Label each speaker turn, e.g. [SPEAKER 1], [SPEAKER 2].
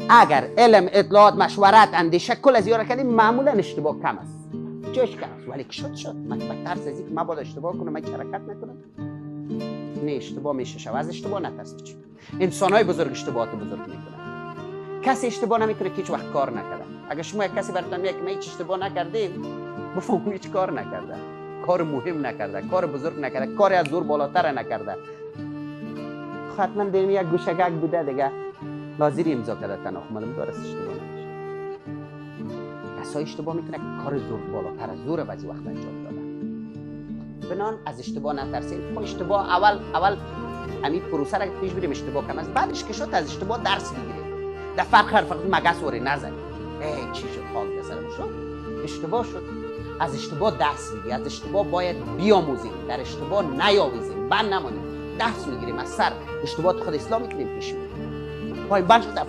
[SPEAKER 1] اگر علم، اطلاعات، مشورت، اندیشه کل از یارو کردیم معمولا اشتباه کم است، جاش کم است. ولی شد من ترس از اینکه من باید اشتباه کنم، من حرکت نکنم. نه، اشتباه میشه شو، از اشتباه نترسید. انسان‌های بزرگ اشتباهات بزرگ میکنن. کسی اشتباه نمیکنه که هیچ وقت کار نکرده. اگر شما یک کسی براتون میگه که من هیچ اشتباه نکردیم، بفهمید هیچ کار نکرده، کار مهم نکرده، کار بزرگ نکرده، کار از دور بالاتر نکرده. حتما دیم یک گوشگک بوده دیگه، ناظری امضا کرده تنها معلوم داره اشتباه نمیشه. کسای اشتباه میکنه که کار زور بالاتر از زور بعضی وقت انجام داده. بنان از اشتباه نترسید. خب اشتباه اول همین پروسه را پیش بریم، اشتباه کم است، بعدش که شد از اشتباه درس بگیریم. در فقط مگس وری نزنید. چی شد خاک سرم شد، اشتباه شد. از اشتباه درس بگیریم، از اشتباه باید بیاموزیم، در اشتباه نیاویزیم، بند نمانیم، درس میگیریم از سر اشتباهات خود اصلاح میکنیم، پیش میریم. پای بند شد